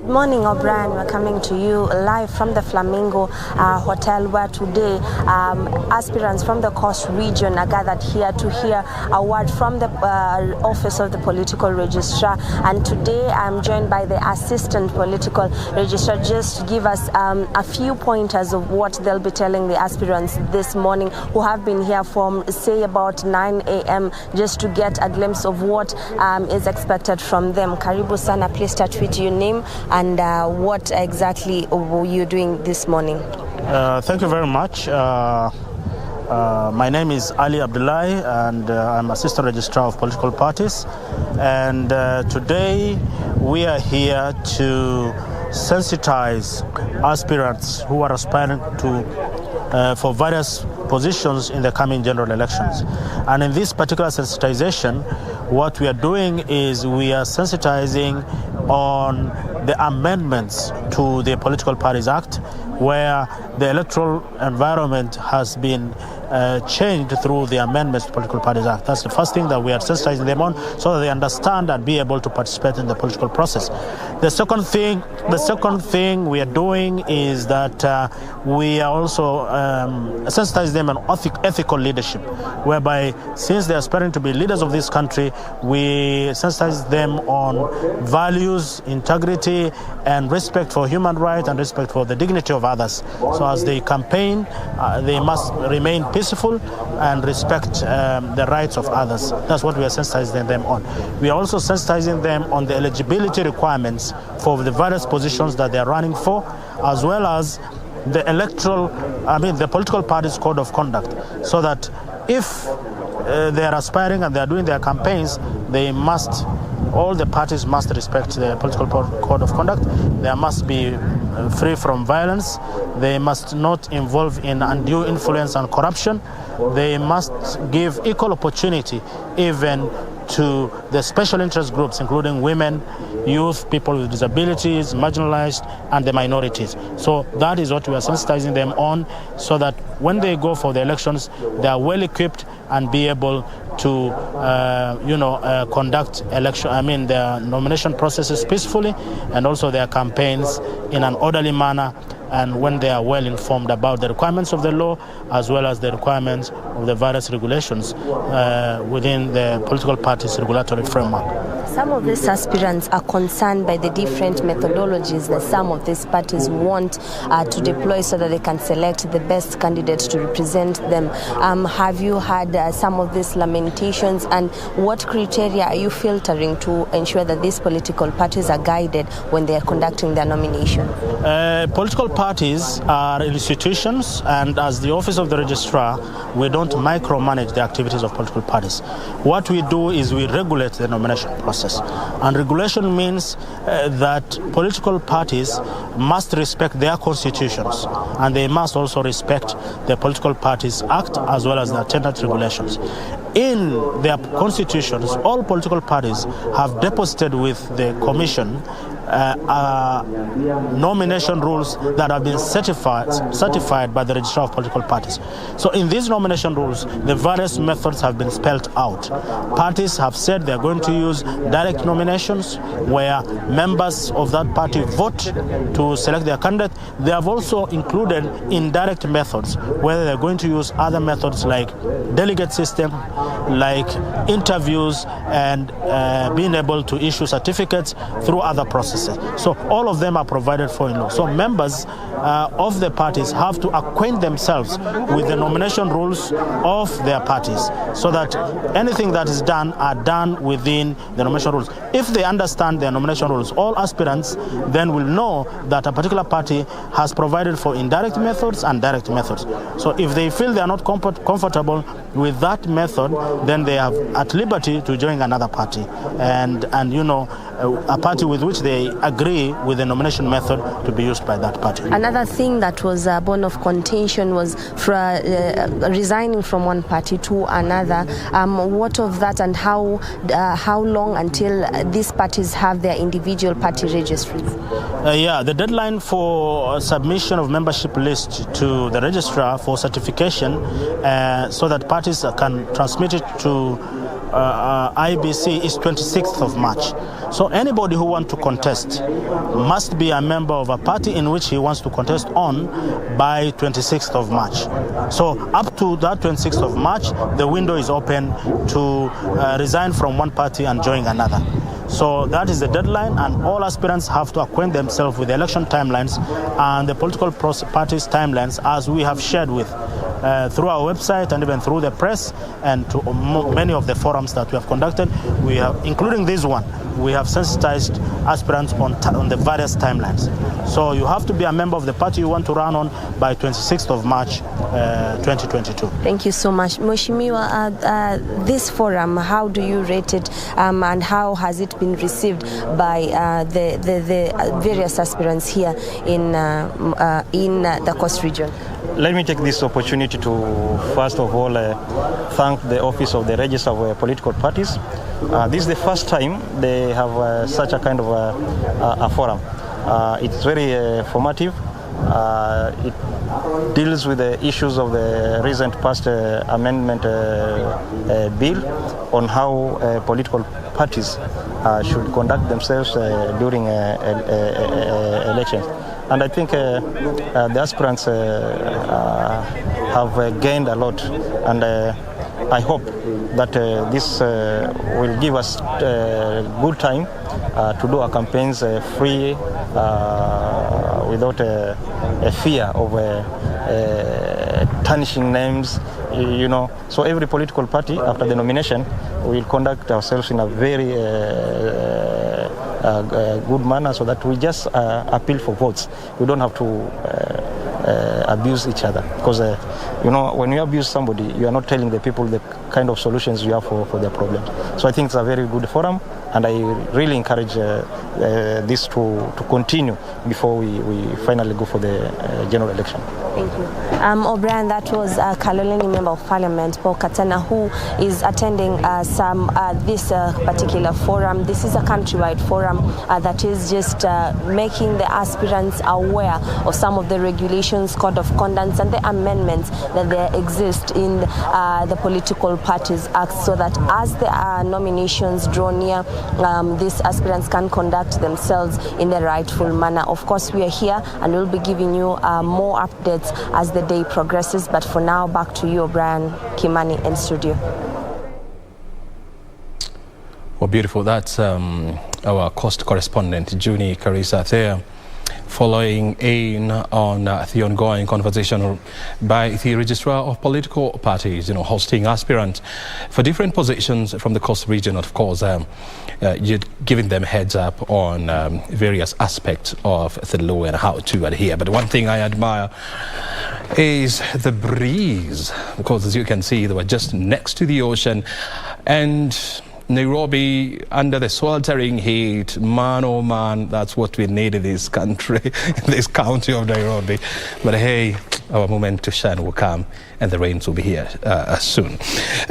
Good morning, O'Brien. We're coming to you live from the Flamingo Hotel, where today aspirants from the Coast region are gathered here to hear a word from the Office of the Political Registrar. And today I'm joined by the Assistant Political Registrar just to give us a few pointers of what they'll be telling the aspirants this morning, who have been here from, say, about 9 a.m. just to get a glimpse of what is expected from them. Karibu sana. Please start with your name and what exactly were you doing this morning? Thank you very much. My name is Ali Abdullahi, and I'm Assistant Registrar of Political Parties. And today we are here to sensitize aspirants who are aspiring to for various positions in the coming general elections. And in this particular sensitization, what we are doing is we are sensitizing on the amendments to the Political Parties Act, where the electoral environment has been changed through the amendments to the Political Parties Act. That's the first thing that we are sensitizing them on, so that they understand and be able to participate in the political process. The second thing we are doing is that we are also sensitizing them on ethical leadership, whereby since they are aspiring to be leaders of this country, we sensitize them on values, integrity, and respect for human rights and respect for the dignity of others. So as they campaign, they must remain peaceful and respect the rights of others. That's what we are sensitizing them on. We are also sensitizing them on the eligibility requirements for the various positions that they are running for, as well as the political parties' code of conduct, so that if they are aspiring and they are doing their campaigns, all the parties must respect the political code of conduct. They must be free from violence. They must not involve in undue influence and corruption. They must give equal opportunity even to the special interest groups, including women, youth, people with disabilities, marginalized, and the minorities. So that is what we are sensitizing them on, so that when they go for the elections, they are well equipped and be able to conduct their nomination processes peacefully, and also their campaigns in an orderly manner, and when they are well informed about the requirements of the law as well as the requirements of the various regulations within the political party's regulatory framework. Some of these aspirants are concerned by the different methodologies that some of these parties want to deploy so that they can select the best candidates to represent them. Have you had some of these lamentations, and what criteria are you filtering to ensure that these political parties are guided when they are conducting their nomination? Political parties are institutions, and as the Office of the Registrar, we don't micromanage the activities of political parties. What we do is we regulate the nomination process. And regulation means that political parties must respect their constitutions, and they must also respect the Political Parties Act as well as the attendant regulations. In their constitutions, all political parties have deposited with the Commission nomination rules that have been certified by the Registrar of Political Parties. So in these nomination rules, the various methods have been spelled out. Parties have said they are going to use direct nominations, where members of that party vote to select their candidate. They have also included indirect methods, whether they're going to use other methods like delegate system, like interviews, and being able to issue certificates through other processes. So all of them are provided for in law. So members of the parties have to acquaint themselves with the nomination rules of their parties, so that anything that is done are done within the nomination rules. If they understand their nomination rules, all aspirants then will know that a particular party has provided for indirect methods and direct methods. So if they feel they are not comfortable with that method, then they are at liberty to join another party, and a party with which they agree with the nomination method to be used by that party. Another thing that was a bone of contention was resigning from one party to another. What of that, and how long until these parties have their individual party registries? The deadline for submission of membership list to the registrar for certification, so that parties can transmit it to IBC is 26th of March. So anybody who wants to contest must be a member of a party in which he wants to contest on by 26th of March. So up to that 26th of March, the window is open to resign from one party and join another. So that is the deadline, and all aspirants have to acquaint themselves with the election timelines and the political parties' timelines, as we have shared with through our website and even through the press and to many of the forums that we have conducted. We have, including this one, we have sensitized aspirants on the various timelines. So you have to be a member of the party you want to run on by 26th of March 2022. Thank you so much. Mheshimiwa, this forum, how do you rate it, and how has it been received by the various aspirants here in the Coast region? Let me take this opportunity to, first of all, thank the Office of the Register of Political Parties. This is the first time they have such a kind of a forum. It's very formative. It deals with the issues of the recent passed amendment bill on how political parties should conduct themselves during elections. And I think the aspirants have gained a lot, and I hope that this will give us good time to do our campaigns free, without a fear of tarnishing names, you know. So every political party, after the nomination, will conduct ourselves in a very good manner, so that we just appeal for votes. We don't have to abuse each other, because you know, when you abuse somebody, you are not telling the people the kind of solutions you have for their problems. So I think it's a very good forum, and I really encourage this to continue before we finally go for the general election. Thank you. O'Brien, that was Kaloleni Member of Parliament, Paul Katana, who is attending this particular forum. This is a countrywide forum that is just making the aspirants aware of some of the regulations, code of conduct, and the amendments that there exist in the Political Parties Act, so that as the nominations draw near, these aspirants can conduct themselves in the rightful manner. Of course, we are here and we'll be giving you more updates as the day progresses. But for now, back to you, O'Brien, Kimani, in studio. Well, beautiful. That's our coast correspondent, Juni Karisa there, following in on the ongoing conversation by the registrar of political parties, hosting aspirants for different positions from the coast region. Of course, you're giving them heads up on various aspects of the law and how to adhere. But one thing I admire is the breeze, because as you can see, they were just next to the ocean, and Nairobi under the sweltering heat, man oh man, that's what we need in this country, in this county of Nairobi. But hey, our moment to shine will come, and the rains will be here soon.